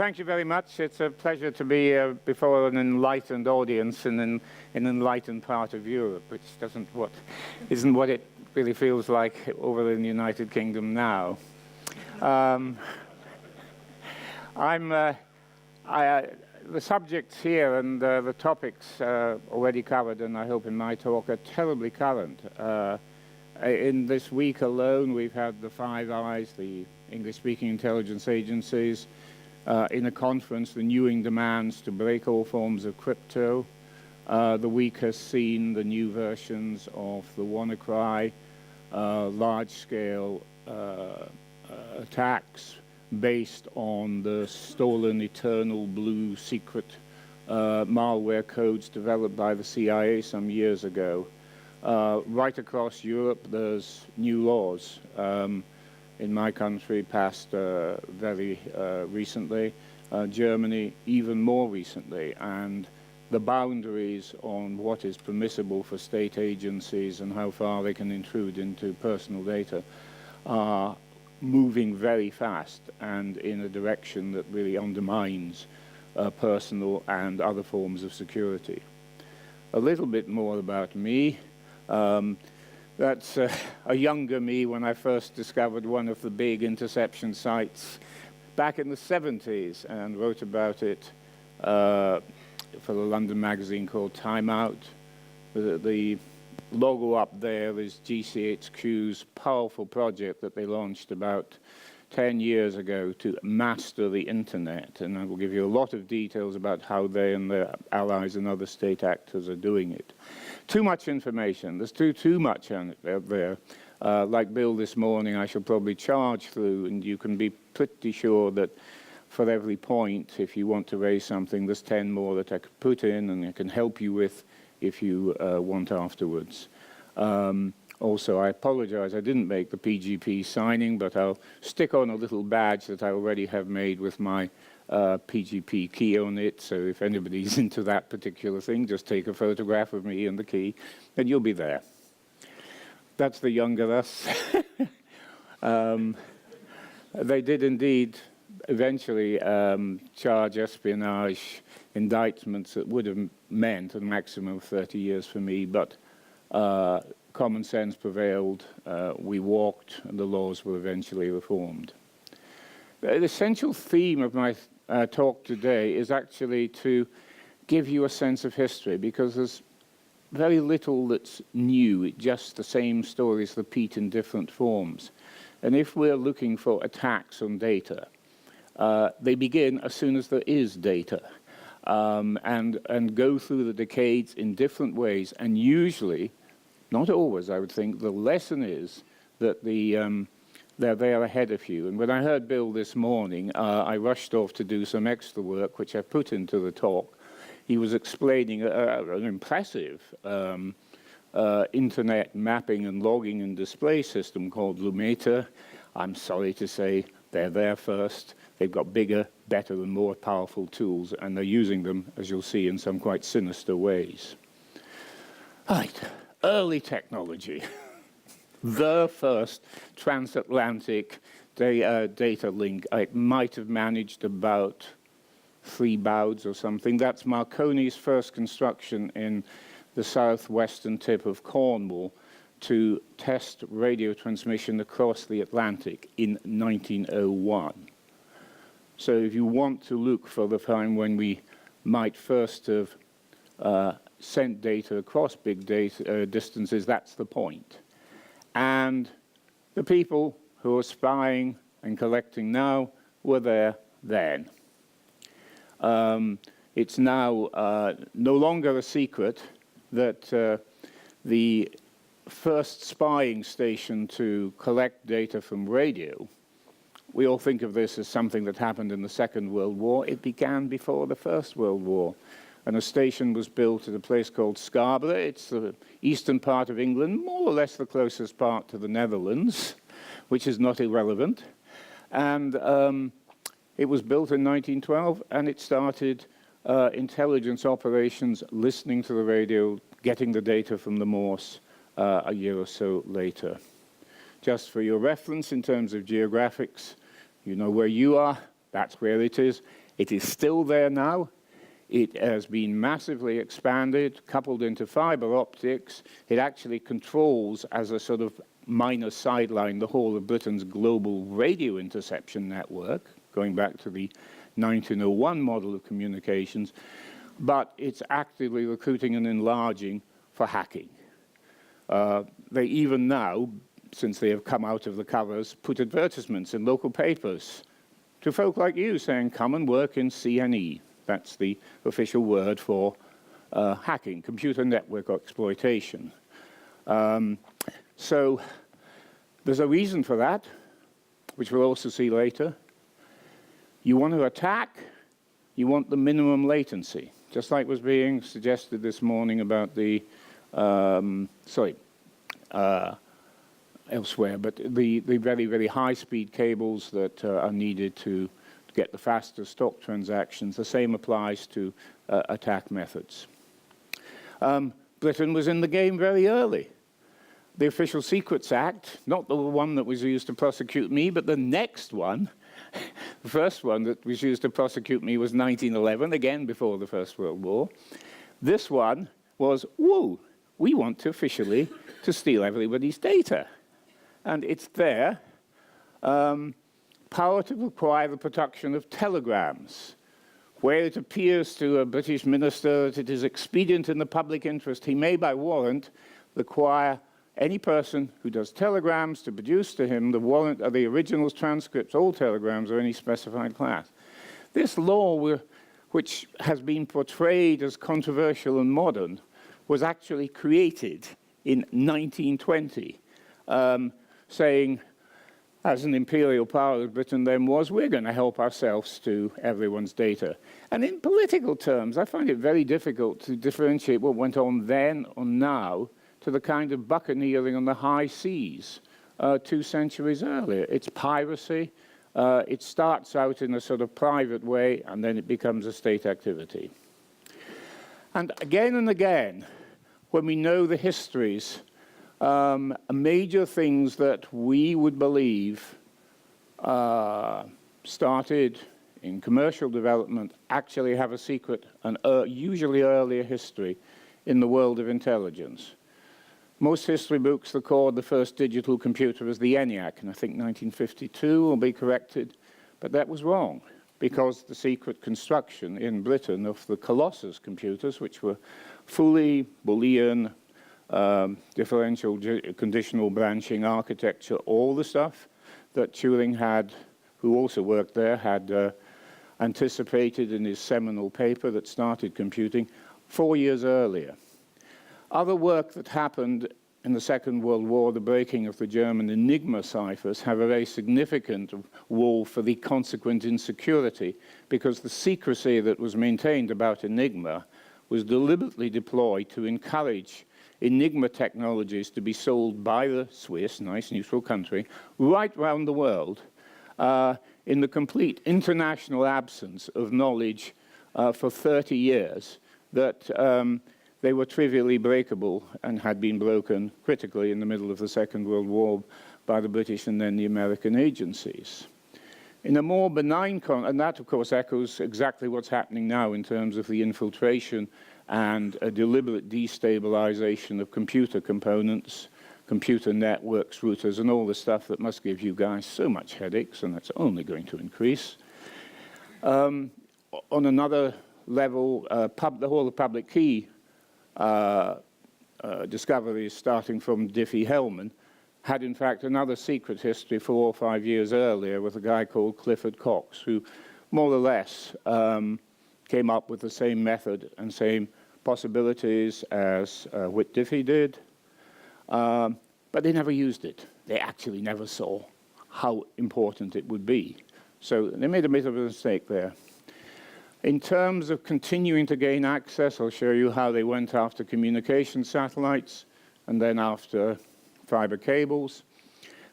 thank you very much. It's a pleasure to be before an enlightened audience in an enlightened part of Europe, which isn't what it really feels like over in the United Kingdom now. The subjects here and the topics already covered, and I hope in my talk, are terribly current. In this week alone, we've had the Five Eyes, the English-speaking intelligence agencies, in a conference renewing demands to break all forms of crypto. The week has seen the new versions of the WannaCry, large-scale attacks based on the stolen Eternal Blue secret malware codes developed by the CIA some years ago. Right across Europe, there's new laws. In my country, passed very recently, Germany even more recently, and the boundaries on what is permissible for state agencies and how far they can intrude into personal data are moving very fast and in a direction that really undermines personal and other forms of security. A little bit more about me. That's a younger me when I first discovered one of the big interception sites back in the 70s and wrote about it for the London magazine called Time Out. The logo up there is GCHQ's powerful project that they launched about 10 years ago to master the internet, and I will give you a lot of details about how they and their allies and other state actors are doing it. Too much information. There's too much out there. Like Bill this morning, I shall probably charge through, and you can be pretty sure that for every point, if you want to raise something, there's 10 more that I could put in and I can help you with if you want afterwards. Also, I apologize, I didn't make the PGP signing, but I'll stick on a little badge that I already have made with my PGP key on it, so if anybody's into that particular thing, just take a photograph of me and the key, and you'll be there. That's the younger us. They did indeed eventually charge espionage indictments that would have meant a maximum of 30 years for me, but common sense prevailed, we walked, and the laws were eventually reformed. The essential theme of my talk today is actually to give you a sense of history, because there's very little that's new, just the same stories repeat in different forms. And if we're looking for attacks on data, they begin as soon as there is data, and go through the decades in different ways, and usually, not always, I would think, the lesson is that they're there ahead of you. And when I heard Bill this morning, I rushed off to do some extra work, which I put into the talk. He was explaining an impressive internet mapping and logging and display system called Lumeta. I'm sorry to say they're there first. They've got bigger, better, and more powerful tools, and they're using them, as you'll see, in some quite sinister ways. Right, early technology. The first transatlantic data link. It might have managed about 3 bauds or something. That's Marconi's first construction in the southwestern tip of Cornwall to test radio transmission across the Atlantic in 1901. So if you want to look for the time when we might first have sent data across big data distances, that's the point. And the people who are spying and collecting now were there then. It's now no longer a secret that the first spying station to collect data from radio, we all think of this as something that happened in the Second World War. It began before the First World War. And a station was built at a place called Scarborough. It's the eastern part of England, more or less the closest part to the Netherlands, which is not irrelevant. And it was built in 1912, and it started intelligence operations, listening to the radio, getting the data from the Morse a year or so later. Just for your reference in terms of geographics, you know where you are, that's where it is. It is still there now. It has been massively expanded, coupled into fiber optics. It actually controls, as a sort of minor sideline, the whole of Britain's global radio interception network, going back to the 1901 model of communications, but it's actively recruiting and enlarging for hacking. They even now, since they have come out of the covers, put advertisements in local papers to folk like you saying, come and work in CNE. That's the official word for hacking, computer network exploitation. So there's a reason for that, which we'll also see later. You want to attack, you want the minimum latency, just like was being suggested this morning about the, elsewhere, but the very, very high-speed cables that are needed to get the faster stock transactions. The same applies to attack methods. Britain was in the game very early. The Official Secrets Act, not the one that was used to prosecute me, but the next one, the first one that was used to prosecute me was 1911, again before the First World War. This one was, whoa, we want to officially to steal everybody's data. And it's there. Power to require the production of telegrams, where it appears to a British minister that it is expedient in the public interest, he may by warrant require any person who does telegrams to produce to him the warrant of the originals, transcripts, all telegrams of any specified class. This law, which has been portrayed as controversial and modern, was actually created in 1920, saying, as an imperial power of Britain then was, we're going to help ourselves to everyone's data. And in political terms, I find it very difficult to differentiate what went on then or now to the kind of buccaneering on the high seas 2 centuries earlier. It's piracy. It starts out in a sort of private way, and then it becomes a state activity. And again, when we know the histories, major things that we would believe started in commercial development actually have a secret and usually earlier history in the world of intelligence. Most history books record the first digital computer as the ENIAC, and I think 1952 will be corrected, but that was wrong, because the secret construction in Britain of the Colossus computers, which were fully Boolean, differential conditional branching architecture, all the stuff that Turing had, who also worked there, had anticipated in his seminal paper that started computing 4 years earlier. Other work that happened in the Second World War, the breaking of the German Enigma ciphers, have a very significant role for the consequent insecurity, because the secrecy that was maintained about Enigma was deliberately deployed to encourage Enigma technologies to be sold by the Swiss, nice neutral country, right around the world, in the complete international absence of knowledge for 30 years that they were trivially breakable and had been broken critically in the middle of the Second World War by the British and then the American agencies. In a more benign and that of course echoes exactly what's happening now in terms of the infiltration and a deliberate destabilization of computer components, computer networks, routers, and all the stuff that must give you guys so much headaches, and that's only going to increase. On another level, the whole of public key discoveries starting from Diffie-Hellman had in fact another secret history 4 or 5 years earlier with a guy called Clifford Cox, who more or less came up with the same method and same possibilities as Whit Diffie did, but they never used it. They actually never saw how important it would be. So they made a bit of a mistake there. In terms of continuing to gain access, I'll show you how they went after communication satellites and then after fiber cables.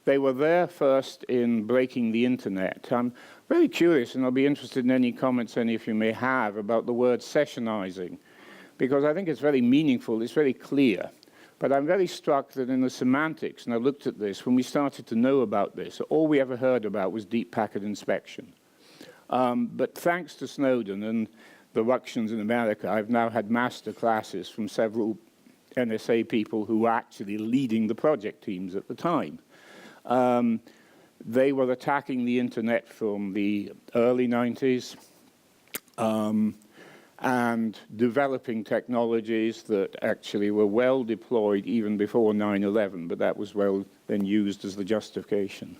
They were there first in breaking the internet. I'm very curious, and I'll be interested in any comments any of you may have about the word sessionizing, because I think it's very meaningful, it's very clear. But I'm very struck that in the semantics, and I looked at this, when we started to know about this, all we ever heard about was deep packet inspection. But thanks to Snowden and the Russians in America, I've now had master classes from several NSA people who were actually leading the project teams at the time. They were attacking the internet from the early 90s and developing technologies that actually were well deployed even before 9/11, but that was well then used as the justification.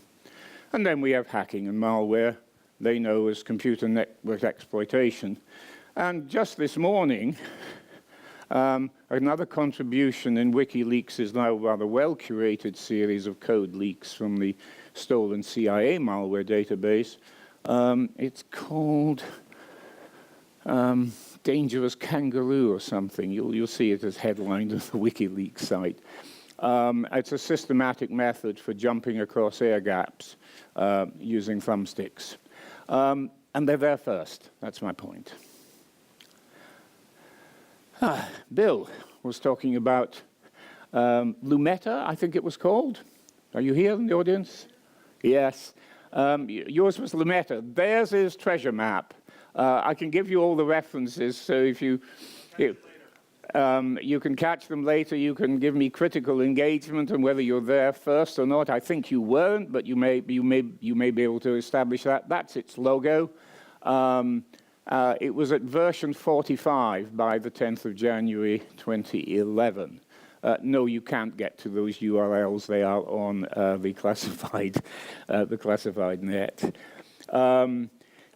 And then we have hacking and malware. They know as computer network exploitation. And just this morning, another contribution in WikiLeaks is now a rather well-curated series of code leaks from the stolen CIA malware database. It's called Dangerous Kangaroo or something. You'll see it as headlined on the WikiLeaks site. It's a systematic method for jumping across air gaps using thumbsticks. And they're there first. That's my point. Bill was talking about Lumeta, I think it was called. Are you here in the audience? Yes. Yours was Lumeta. Theirs is Treasure Map. I can give you all the references, so if you can catch them later. You can give me critical engagement and whether you're there first or not. I think you weren't, but you may be able to establish that. That's its logo. It was at version 45 by the 10th of January 2011. No, you can't get to those URLs. They are on the classified net.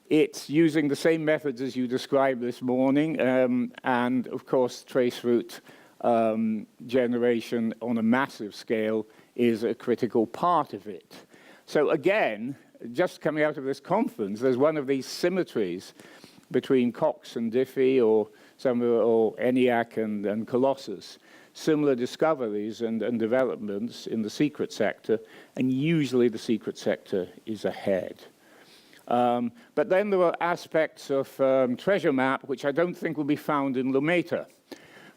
It's using the same methods as you described this morning, and of course, traceroute generation on a massive scale is a critical part of it. So again, just coming out of this conference, there's one of these symmetries between Cox and Diffie or ENIAC and Colossus. Similar discoveries and developments in the secret sector, and usually the secret sector is ahead. But then there were aspects of Treasure Map which I don't think will be found in Lumeta.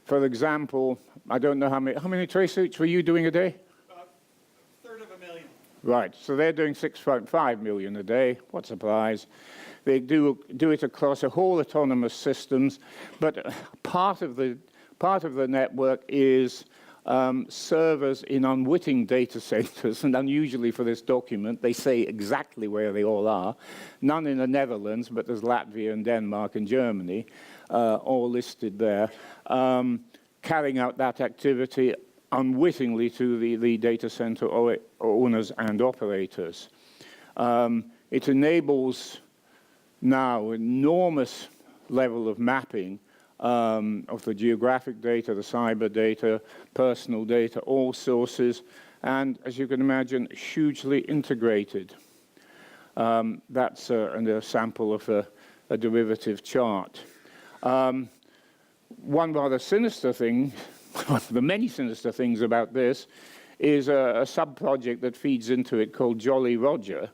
For example, I don't know how many traceroutes were you doing a day? About a third of a million. Right, so they're doing 6.5 million a day. What a surprise. They do it across a whole autonomous systems, but part of the network is servers in unwitting data centers, and unusually for this document, they say exactly where they all are. None in the Netherlands, but there's Latvia and Denmark and Germany, all listed there, carrying out that activity unwittingly to the data center owners and operators. It enables now enormous level of mapping of the geographic data, the cyber data, personal data, all sources, and as you can imagine, hugely integrated. That's a sample of a derivative chart. One rather sinister thing, one of the many sinister things about this, is a sub-project that feeds into it called Jolly Roger.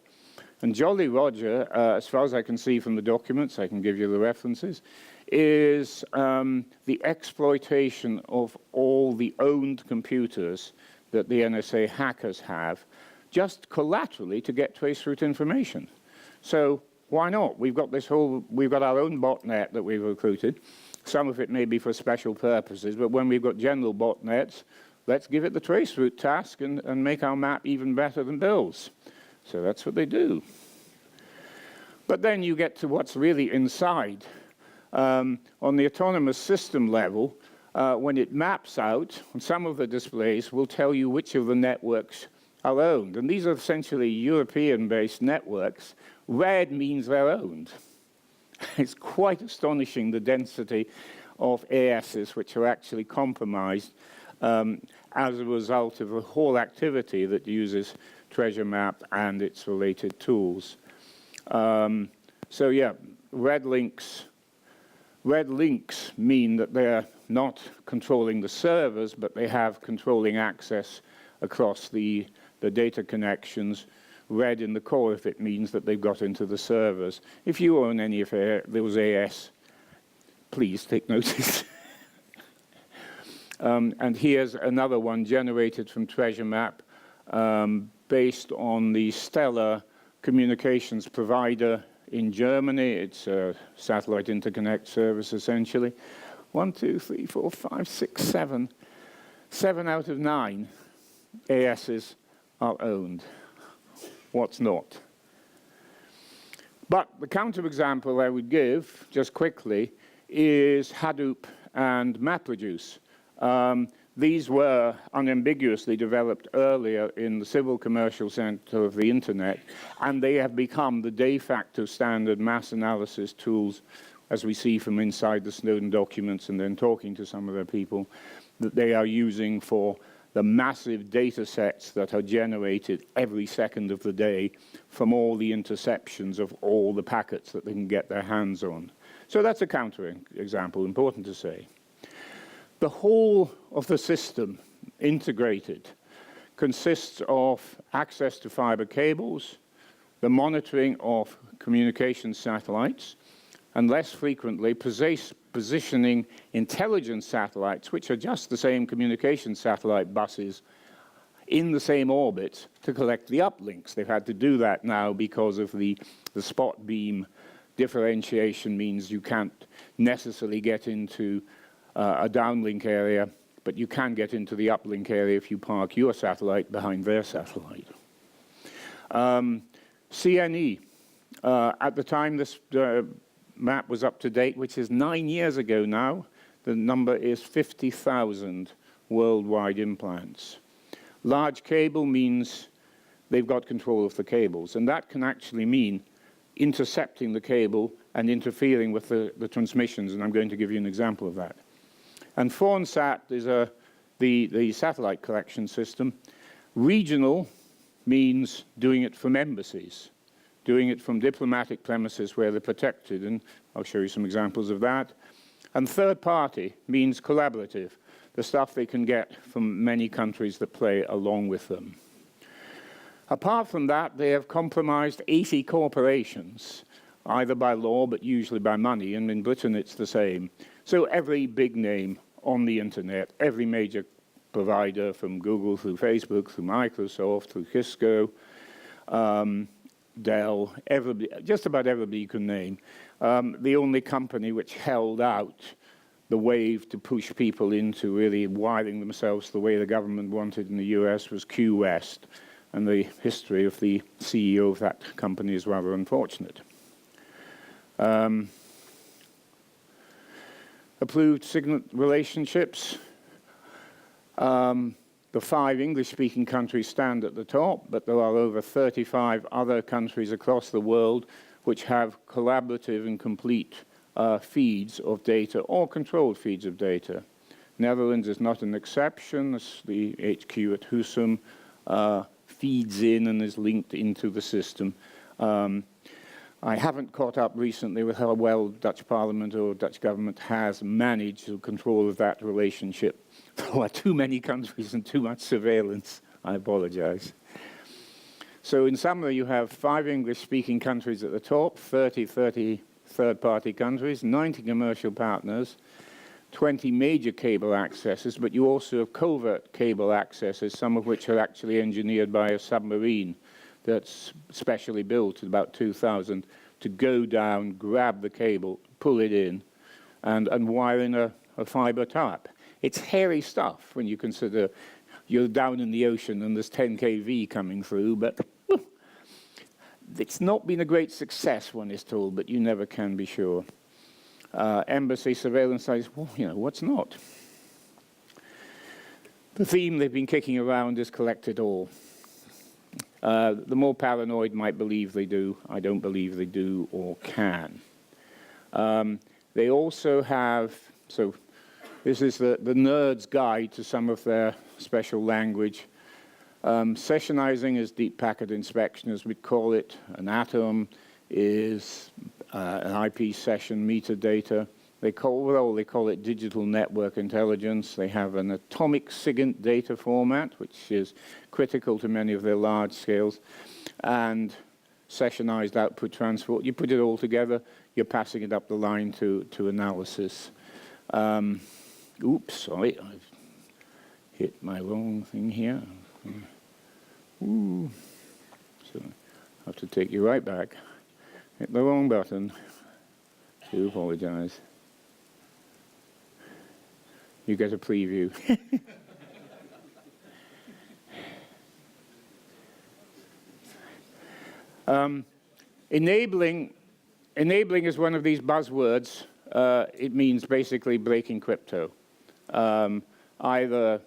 And Jolly Roger, as far as I can see from the documents, I can give you the references, is the exploitation of all the owned computers that the NSA hackers have, just collaterally to get traceroute information. So why not? We've got our own botnet that we've recruited. Some of it may be for special purposes, but when we've got general botnets, let's give it the traceroute task and make our map even better than Bill's. So that's what they do. But then you get to what's really inside. On the autonomous system level, when it maps out, some of the displays will tell you which of the networks are owned. And these are essentially European-based networks. Red means they're owned. It's quite astonishing the density of ASs which are actually compromised as a result of the whole activity that uses Treasure Map and its related tools. So yeah, red links mean that they're not controlling the servers, but they have controlling access across the data connections. Red in the core, if it means that they've got into the servers. If you own any of those AS, please take notice. And here's another one generated from Treasure Map based on the Stellar communications provider In Germany, it's a satellite interconnect service, essentially. 1, 2, 3, 4, 5, 6, 7. 7 out of 9 ASs are owned. What's not? But the counterexample I would give, just quickly, is Hadoop and MapReduce. These were unambiguously developed earlier in the civil commercial center of the internet, and they have become the de facto standard mass analysis tools, as we see from inside the Snowden documents and then talking to some of the people, that they are using for the massive data sets that are generated every second of the day from all the interceptions of all the packets that they can get their hands on. So that's a counterexample, important to say. The whole of the system, integrated, consists of access to fiber cables, the monitoring of communication satellites, and less frequently, positioning intelligence satellites, which are just the same communication satellite buses, in the same orbit to collect the uplinks. They've had to do that now because of the spot beam differentiation means you can't necessarily get into a downlink area, but you can get into the uplink area if you park your satellite behind their satellite. CNE, at the time this map was up to date, which is 9 years ago now, the number is 50,000 worldwide implants. Large cable means they've got control of the cables, and that can actually mean intercepting the cable and interfering with the transmissions, and I'm going to give you an example of that. And FornSat is the satellite collection system. Regional means doing it from embassies, doing it from diplomatic premises where they're protected, and I'll show you some examples of that. And third party means collaborative, the stuff they can get from many countries that play along with them. Apart from that, they have compromised 80 corporations, either by law but usually by money, and in Britain it's the same. So every big name on the internet, every major provider from Google through Facebook, through Microsoft, through Cisco, Dell, everybody, just about everybody you can name. The only company which held out the wave to push people into really wiring themselves the way the government wanted in the US was QWest, and the history of the CEO of that company is rather unfortunate. Approved signet relationships. The 5 English-speaking countries stand at the top, but there are over 35 other countries across the world which have collaborative and complete feeds of data or controlled feeds of data. Netherlands is not an exception. The HQ at Husum feeds in and is linked into the system. I haven't caught up recently with how well Dutch Parliament or Dutch government has managed the control of that relationship. There are too many countries and too much surveillance. I apologize. So in summary, you have 5 English-speaking countries at the top, 30 third-party countries, 90 commercial partners, 20 major cable accesses, but you also have covert cable accesses, some of which are actually engineered by a submarine that's specially built, about 2,000, to go down, grab the cable, pull it in, and wire in a fiber tap. It's hairy stuff when you consider you're down in the ocean and there's 10 kV coming through, but it's not been a great success, one is told, but you never can be sure. Embassy surveillance sites, well, you know, what's not? The theme they've been kicking around is collect it all. The more paranoid might believe they do. I don't believe they do or can. They also have, so this is the nerd's guide to some of their special language. Sessionizing is deep packet inspection, as we call it. An atom is an IP session metadata. They call it digital network intelligence. They have an atomic SIGINT data format, which is critical to many of their large scales, and sessionized output transport. You put it all together, you're passing it up the line to analysis. Oops, sorry, I've hit my wrong thing here. Ooh. So I have to take you right back. Hit the wrong button. Do apologize. You get a preview. Enabling is one of these buzzwords. It means basically breaking crypto. Either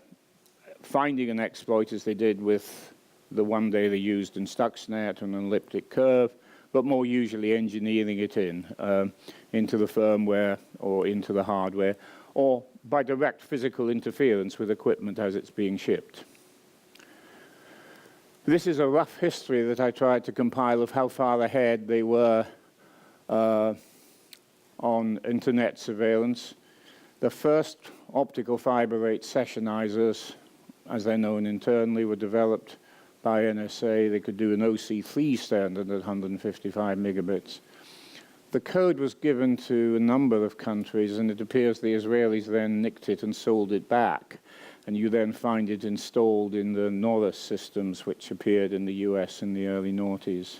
finding an exploit, as they did with the one day they used in Stuxnet and an elliptic curve, but more usually engineering it into the firmware or into the hardware, or by direct physical interference with equipment as it's being shipped. This is a rough history that I tried to compile of how far ahead they were on internet surveillance. The first optical fiber rate sessionizers, as they're known internally, were developed by NSA. They could do an OC3 standard at 155 megabits. The code was given to a number of countries, and it appears the Israelis then nicked it and sold it back. And you then find it installed in the Norris systems, which appeared in the US in the early noughties.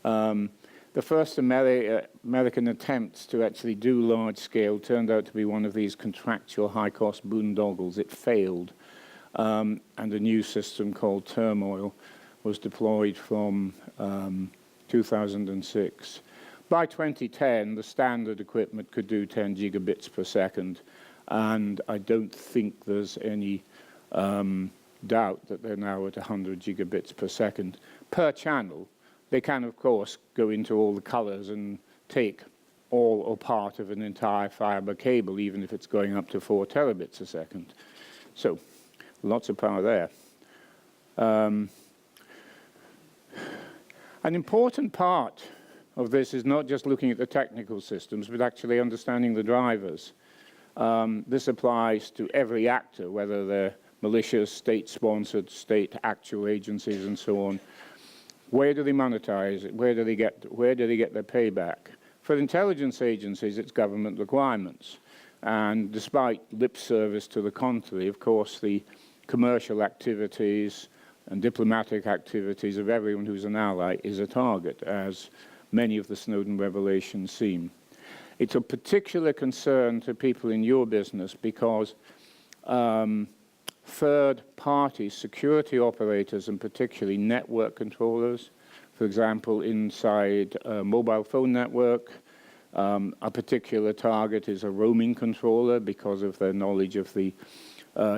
The first American attempts to actually do large scale turned out to be one of these contractual high-cost boondoggles. It failed, and a new system called Turmoil was deployed from 2006. By 2010, the standard equipment could do 10 gigabits per second, and I don't think there's any doubt that they're now at 100 gigabits per second per channel. They can, of course, go into all the colors and take all or part of an entire fiber cable, even if it's going up to 4 terabits a second. So, lots of power there. An important part of this is not just looking at the technical systems, but actually understanding the drivers. This applies to every actor, whether they're malicious, state-sponsored, state actual agencies, and so on. Where do they monetize it? Where do they get their payback? For intelligence agencies, it's government requirements. And despite lip service to the contrary, of course, the commercial activities and diplomatic activities of everyone who's an ally is a target, as many of the Snowden revelations seem. It's a particular concern to people in your business because third parties, security operators, and particularly network controllers, for example, inside a mobile phone network, a particular target is a roaming controller because of their knowledge of the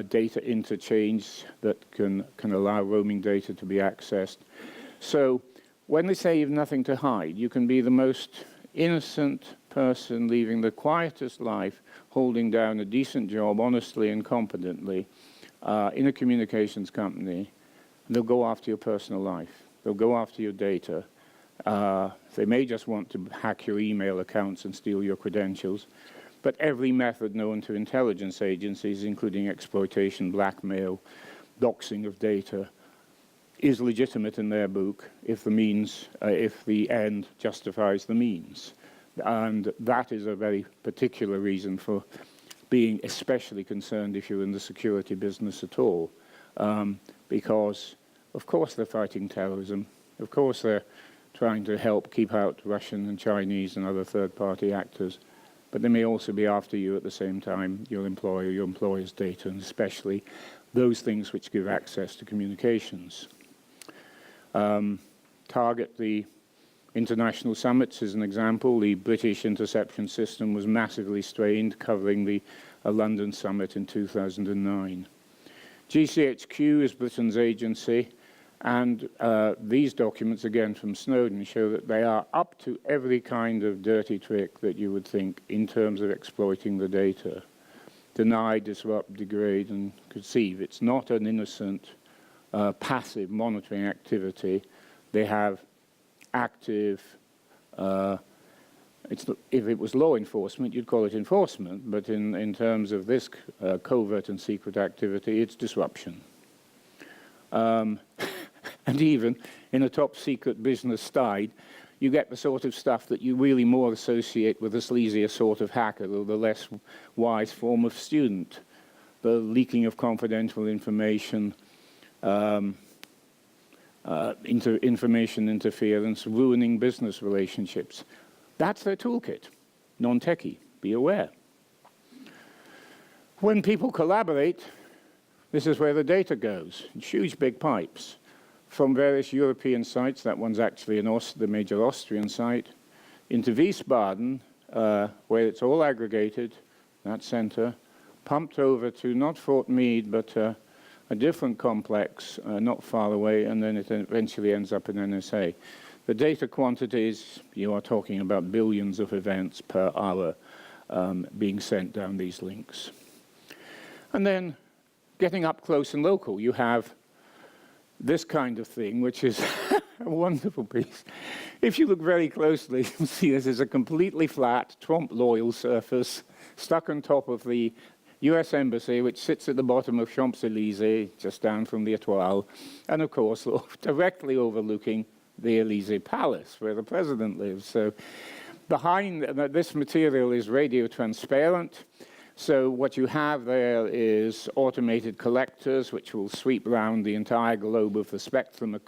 data interchange that can allow roaming data to be accessed. So when they say you've nothing to hide, you can be the most innocent person living the quietest life, holding down a decent job honestly and competently in a communications company. They'll go after your personal life. They'll go after your data. They may just want to hack your email accounts and steal your credentials. But every method known to intelligence agencies, including exploitation, blackmail, doxing of data, is legitimate in their book if the end justifies the means. And that is a very particular reason for being especially concerned if you're in the security business at all. Because, of course, they're fighting terrorism. Of course, they're trying to help keep out Russian and Chinese and other third-party actors. But they may also be after you at the same time, your employer, your employer's data, and especially those things which give access to communications. Target the international summits is an example. The British interception system was massively strained, covering the London summit in 2009. GCHQ is Britain's agency, and these documents, again from Snowden, show that they are up to every kind of dirty trick that you would think in terms of exploiting the data. Deny, disrupt, degrade, and conceive. It's not an innocent, passive monitoring activity. They have active, if it was law enforcement, you'd call it enforcement, but in terms of this covert and secret activity, it's disruption. And even in a top secret business side, you get the sort of stuff that you really more associate with the sleazier sort of hacker, or the less wise form of student. The leaking of confidential information, information interference, ruining business relationships. That's their toolkit. Non-techie, be aware. When people collaborate, this is where the data goes. Huge big pipes from various European sites. That one's actually the major Austrian site, into Wiesbaden, where it's all aggregated, that center, pumped over to not Fort Meade, but a different complex not far away, and then it eventually ends up in NSA. The data quantities, you are talking about billions of events per hour being sent down these links. And then getting up close and local, you have this kind of thing, which is a wonderful piece. If you look very closely, you'll see this is a completely flat Trompe l'oeil surface stuck on top of the US Embassy, which sits at the bottom of Champs-Élysées, just down from the Étoile, and of course, directly overlooking the Élysée Palace, where the president lives. So behind this material is radio transparent. So what you have there is automated collectors, which will sweep around the entire globe of the spectrum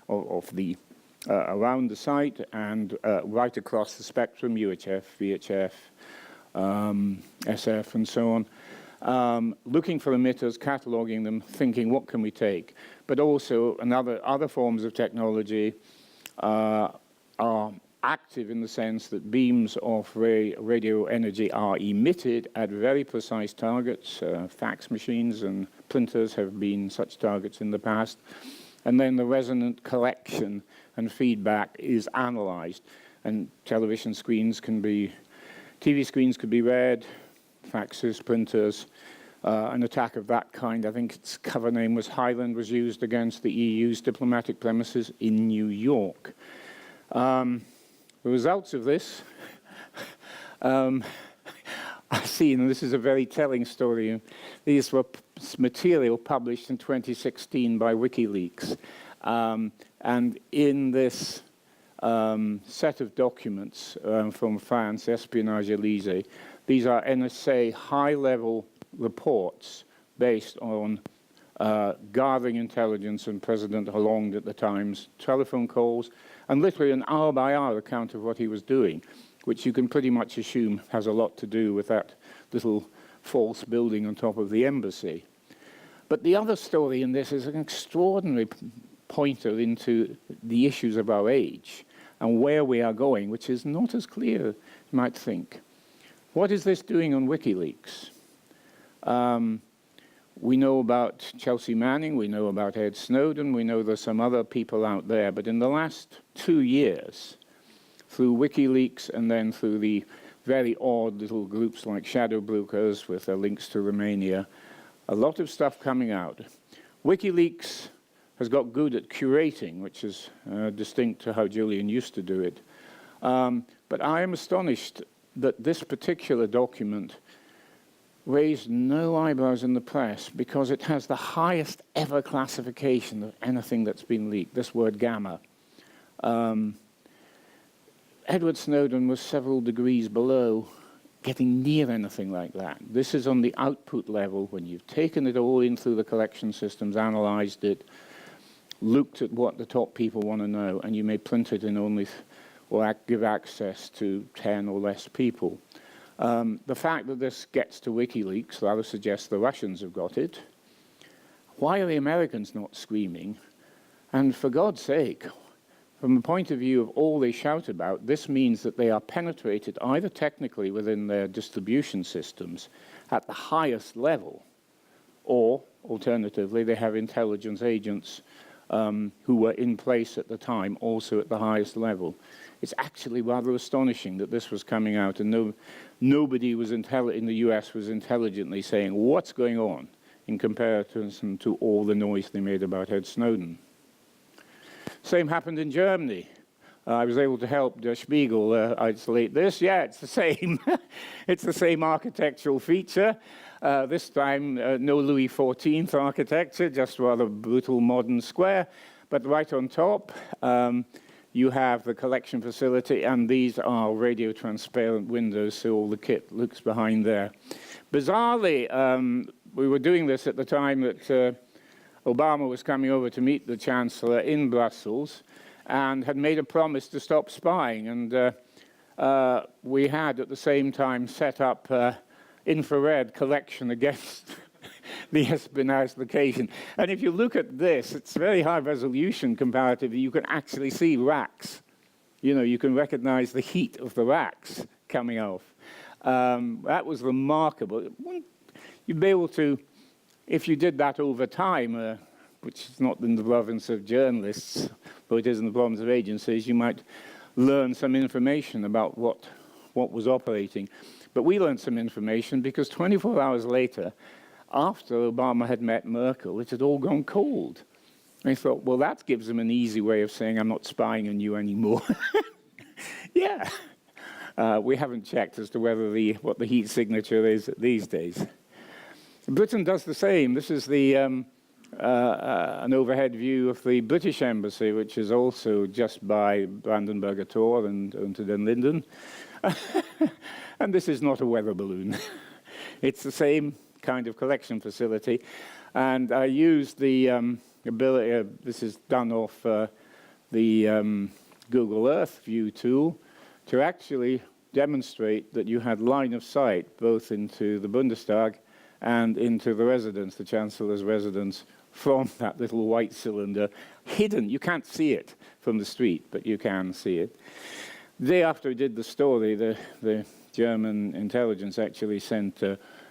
around the site, and right across the spectrum, UHF, VHF, SF, and so on, looking for emitters, cataloging them, thinking, what can we take? But also, other forms of technology are active in the sense that beams of radio energy are emitted at very precise targets. Fax machines and printers have been such targets in the past. And then the resonant collection and feedback is analyzed. And TV screens could be read, faxes, printers. An attack of that kind, I think its cover name was Highland, was used against the EU's diplomatic premises in New York. The results of this, I see, and this is a very telling story. These were material published in 2016 by WikiLeaks. And in this set of documents from France, Espionage Élysée, these are NSA high-level reports based on gathering intelligence on President Hollande at the time's telephone calls, and literally an hour-by-hour account of what he was doing, which you can pretty much assume has a lot to do with that little false building on top of the embassy. But the other story in this is an extraordinary pointer into the issues of our age and where we are going, which is not as clear as you might think. What is this doing on WikiLeaks? We know about Chelsea Manning, we know about Ed Snowden, we know there's some other people out there, but in the last 2 years, through WikiLeaks and then through the very odd little groups like Shadow Brokers with their links to Romania, a lot of stuff coming out. WikiLeaks has got good at curating, which is distinct to how Julian used to do it. But I am astonished that this particular document raised no eyebrows in the press because it has the highest ever classification of anything that's been leaked, this word gamma. Edward Snowden was several degrees below getting near anything like that. This is on the output level when you've taken it all in through the collection systems, analyzed it, looked at what the top people want to know, and you may print it in only or give access to 10 or less people. The fact that this gets to WikiLeaks rather suggests the Russians have got it. Why are the Americans not screaming? And for God's sake, from the point of view of all they shout about, this means that they are penetrated either technically within their distribution systems at the highest level, or alternatively, they have intelligence agents who were in place at the time also at the highest level. It's actually rather astonishing that this was coming out and nobody was in the US was intelligently saying what's going on in comparison to all the noise they made about Ed Snowden. Same happened in Germany. I was able to help Der Spiegel isolate this. Yeah, it's the same. It's the same architectural feature. This time, no Louis XIV architecture, just rather brutal modern square. But right on top, you have the collection facility, and these are radio transparent windows, so all the kit looks behind there. Bizarrely, we were doing this at the time that Obama was coming over to meet the Chancellor in Brussels and had made a promise to stop spying. And we had, at the same time, set up infrared collection against the espionage location. And if you look at this, it's very high resolution comparatively. You can actually see racks. You know, you can recognize the heat of the racks coming off. That was remarkable. You'd be able to, if you did that over time, which is not in the province of journalists, but it is in the province of agencies, you might learn some information about what was operating. But we learned some information because 24 hours later, after Obama had met Merkel, it had all gone cold. And I thought, well, that gives them an easy way of saying, I'm not spying on you anymore. Yeah. We haven't checked as to whether what the heat signature is these days. Britain does the same. This is an overhead view of the British Embassy, which is also just by Brandenburger Tor and Unter den Linden. And this is not a weather balloon. It's the same kind of collection facility. And I used the ability, this is done off the Google Earth view tool, to actually demonstrate that you had line of sight both into the Bundestag and into the residence, the Chancellor's residence, from that little white cylinder, hidden. You can't see it from the street, but you can see it. The day after we did the story, the German intelligence actually sent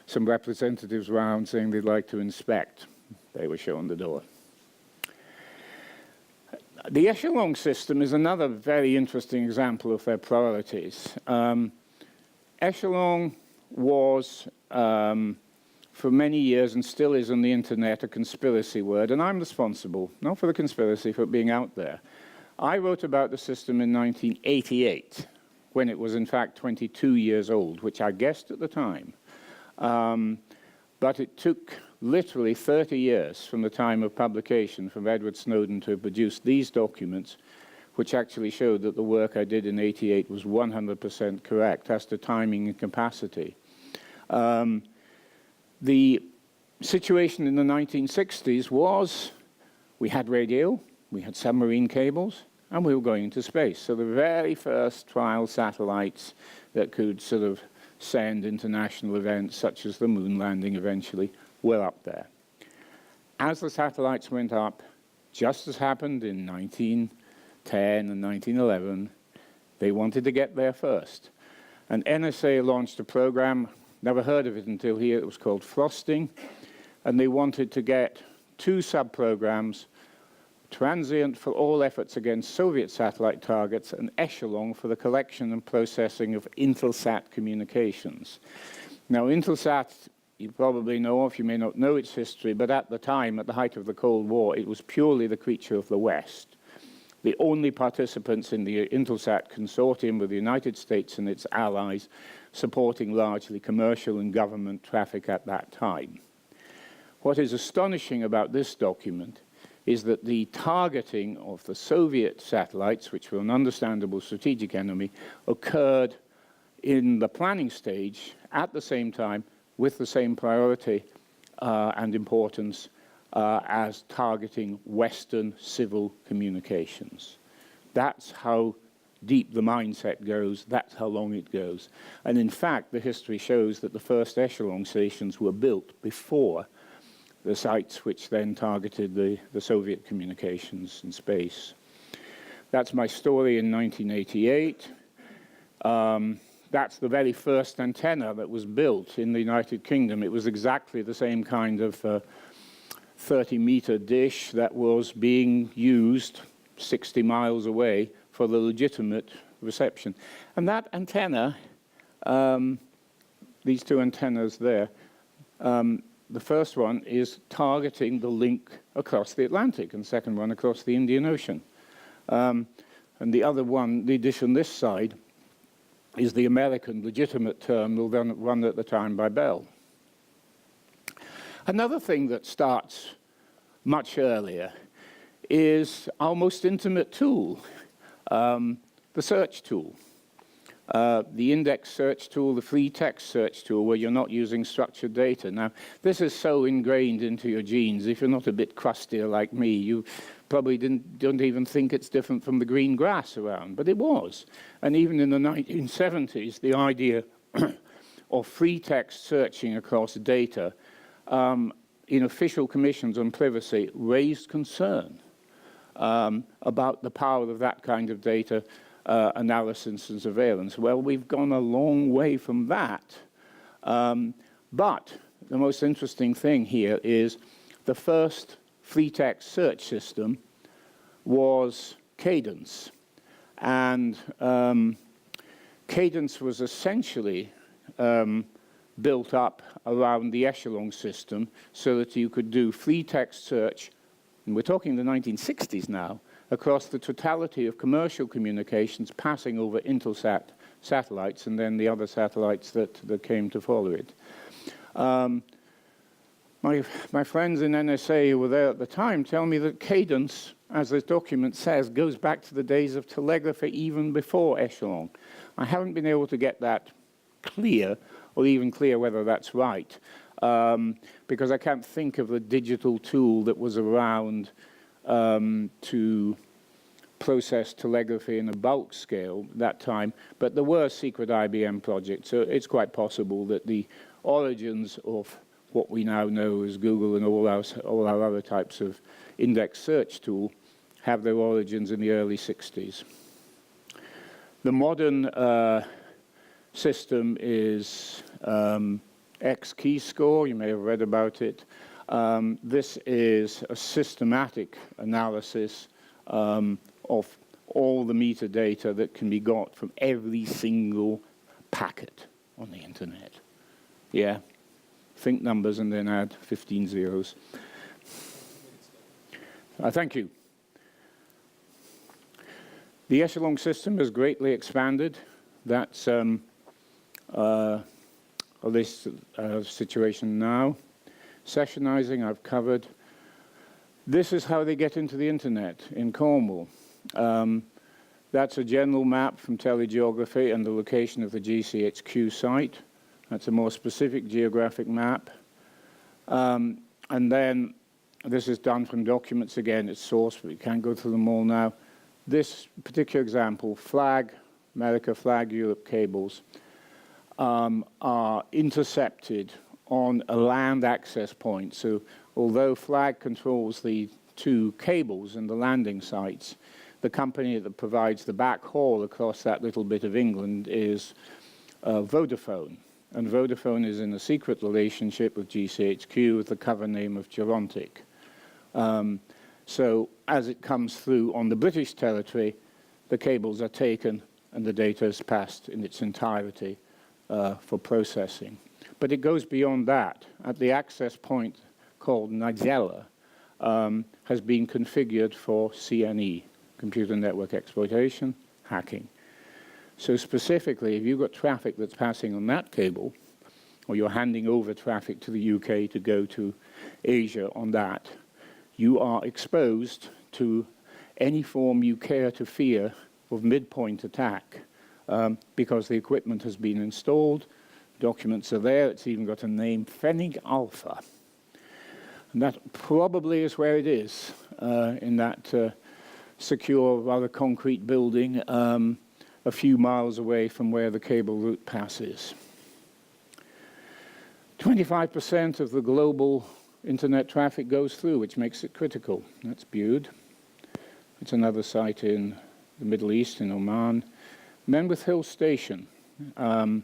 some representatives round saying they'd like to inspect. They were shown the door. The Echelon system is another very interesting example of their priorities. Echelon was, for many years, and still is on the internet, a conspiracy word, and I'm responsible, not for the conspiracy, for it being out there. I wrote about the system in 1988, when it was in fact 22 years old, which I guessed at the time. But it took literally 30 years from the time of publication from Edward Snowden to produce these documents, which actually showed that the work I did in '88 was 100% correct as to timing and capacity. The situation in the 1960s was we had radio, we had submarine cables, and we were going into space. So the very first trial satellites that could sort of send international events, such as the moon landing eventually, were up there. As the satellites went up, just as happened in 1910 and 1911, they wanted to get there first. And NSA launched a program, never heard of it until here, it was called Frosting, and they wanted to get 2 sub-programs, Transient for all efforts against Soviet satellite targets, and Echelon for the collection and processing of Intelsat communications. Now, Intelsat, you probably know of, you may not know its history, but at the time, at the height of the Cold War, it was purely the creature of the West. The only participants in the Intelsat consortium were the United States and its allies, supporting largely commercial and government traffic at that time. What is astonishing about this document is that the targeting of the Soviet satellites, which were an understandable strategic enemy, occurred in the planning stage at the same time with the same priority and importance as targeting Western civil communications. That's how deep the mindset goes, that's how long it goes. And in fact, the history shows that the first Echelon stations were built before the sites which then targeted the Soviet communications in space. That's my story in 1988. That's the very first antenna that was built in the United Kingdom. It was exactly the same kind of 30-meter dish that was being used 60 miles away for the legitimate reception. And that antenna, these 2 antennas there, the first one is targeting the link across the Atlantic, and the second one across the Indian Ocean. And the other one, the dish on this side, is the American legitimate terminal run at the time by Bell. Another thing that starts much earlier is our most intimate tool, the search tool. the index search tool, the free text search tool, where you're not using structured data. Now, this is so ingrained into your genes. If you're not a bit crustier like me, you probably don't even think it's different from the green grass around, but it was. And even in the 1970s, the idea of free text searching across data in official commissions on privacy raised concern about the power of that kind of data analysis and surveillance. Well, we've gone a long way from that. But the most interesting thing here is the first free text search system was Cadence. And Cadence was essentially built up around the Echelon system so that you could do free text search, and we're talking the 1960s now, across the totality of commercial communications passing over Intelsat satellites and then the other satellites that came to follow it. My friends in NSA who were there at the time tell me that Cadence, as this document says, goes back to the days of telegraphy even before Echelon. I haven't been able to get that clear, or even clear whether that's right, because I can't think of a digital tool that was around to process telegraphy in a bulk scale that time, but there were secret IBM projects, so it's quite possible that the origins of what we now know as Google and all our other types of index search tool have their origins in the early 60s. The modern system is X-keyscore. You may have read about it. This is a systematic analysis of all the metadata that can be got from every single packet on the internet. Yeah, think numbers and then add 15 zeros. Thank you. The Echelon system has greatly expanded. That's this situation now. Sessionizing, I've covered. This is how they get into the internet in Cornwall. That's a general map from telegeography and the location of the GCHQ site. That's a more specific geographic map. And then this is done from documents. Again, it's sourced, but we can't go through them all now. This particular example, FLAG, America Flag Europe cables, are intercepted on a land access point. So although FLAG controls the two cables and the landing sites, the company that provides the backhaul across that little bit of England is Vodafone. And Vodafone is in a secret relationship with GCHQ with the cover name of Gerontic. So as it comes through on the British territory, the cables are taken and the data is passed in its entirety for processing. But it goes beyond that. At the access point called Nigella has been configured for CNE, computer network exploitation, hacking. So specifically, if you've got traffic that's passing on that cable, or you're handing over traffic to the UK to go to Asia on that, you are exposed to any form you care to fear of midpoint attack because the equipment has been installed, documents are there, it's even got a name, Pfennig Alpha. And that probably is where it is, in that secure, rather concrete building a few miles away from where the cable route passes. 25% of the global internet traffic goes through, which makes it critical. That's Bude. It's another site in the Middle East, in Oman. Menwith Hill Station in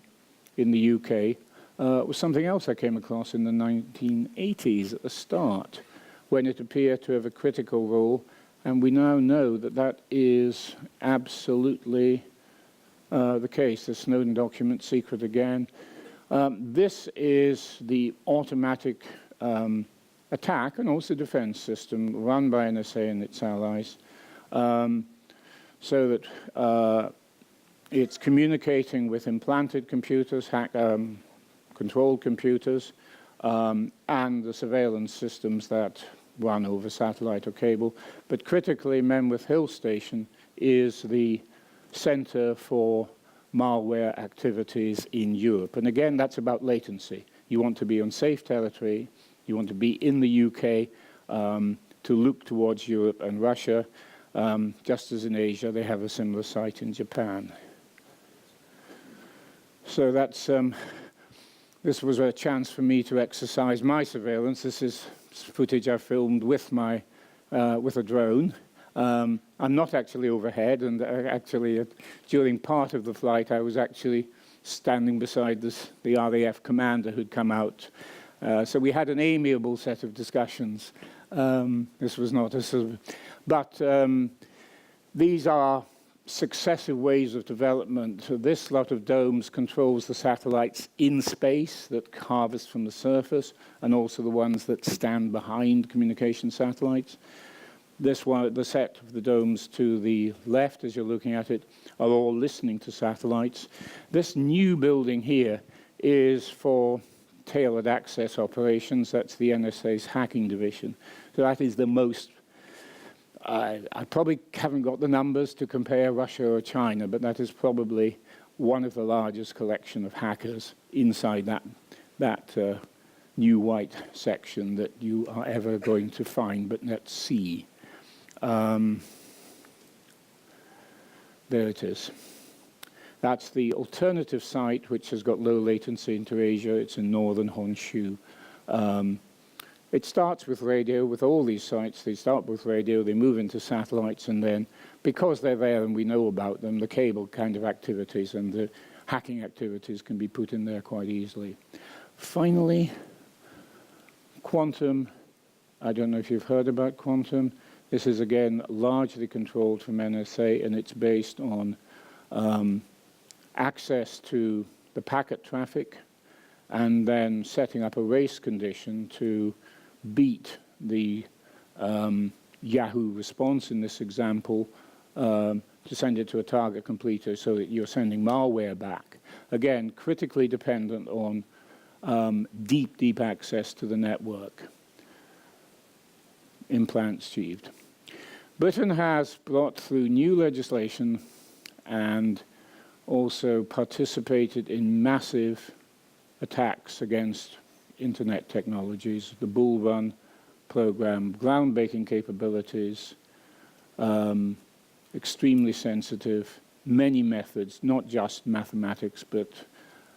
the UK was something else I came across in the 1980s at the start, when it appeared to have a critical role, and we now know that that is absolutely the case. The Snowden document, secret again. This is the automatic attack and also defense system run by NSA and its allies, so that it's communicating with implanted computers, controlled computers, and the surveillance systems that run over satellite or cable. But critically, Menwith Hill Station is the center for malware activities in Europe. And again, that's about latency. You want to be on safe territory. You want to be in the UK to look towards Europe and Russia. Just as in Asia, they have a similar site in Japan. So that's, this was a chance for me to exercise my surveillance. This is footage I filmed with a drone. I'm not actually overhead, and actually during part of the flight I was actually standing beside the RAF commander who'd come out. So we had an amiable set of discussions. This was not a... But these are successive ways of development. So this lot of domes controls the satellites in space that harvest from the surface, and also the ones that stand behind communication satellites. This one, the set of the domes to the left, as you're looking at it, are all listening to satellites. This new building here is for tailored access operations. That's the NSA's hacking division. So that is the most, I probably haven't got the numbers to compare Russia or China, but that is probably one of the largest collection of hackers inside that new white section that you are ever going to find, but let's see. There it is. That's the alternative site, which has got low latency into Asia. It's in northern Honshu. It starts with radio. With all these sites, they start with radio, they move into satellites, and then, because they're there and we know about them, the cable kind of activities and the hacking activities can be put in there quite easily. Finally, quantum. I don't know if you've heard about quantum. This is, again, largely controlled from NSA, and it's based on access to the packet traffic and then setting up a race condition to beat the Yahoo response in this example, to send it to a target completer so that you're sending malware back. Again, critically dependent on deep, deep access to the network. Implants achieved. Britain has brought through new legislation and also participated in massive attacks against internet technologies, the Bull Run program, groundbreaking capabilities, extremely sensitive, many methods, not just mathematics, but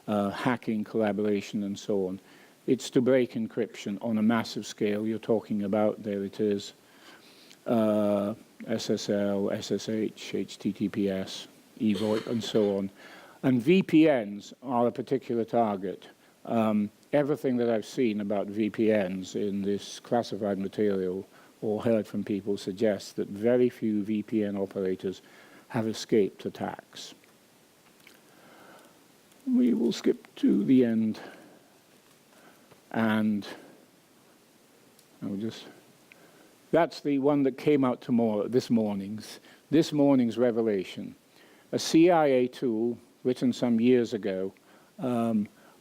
hacking, collaboration, and so on. It's to break encryption on a massive scale. You're talking about, there it is, SSL, SSH, HTTPS, eVoIP, and so on. And VPNs are a particular target. Everything that I've seen about VPNs in this classified material or heard from people suggests that very few VPN operators have escaped attacks. We will skip to the end, and I'll just... That's the one that came out this morning's revelation. A CIA tool written some years ago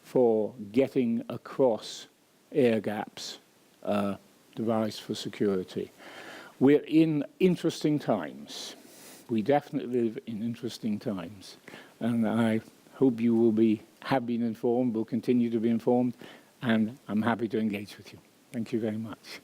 for getting across air gaps, device for security. We're in interesting times. We definitely live in interesting times. And I hope you will have been informed, will continue to be informed, and I'm happy to engage with you. Thank you very much.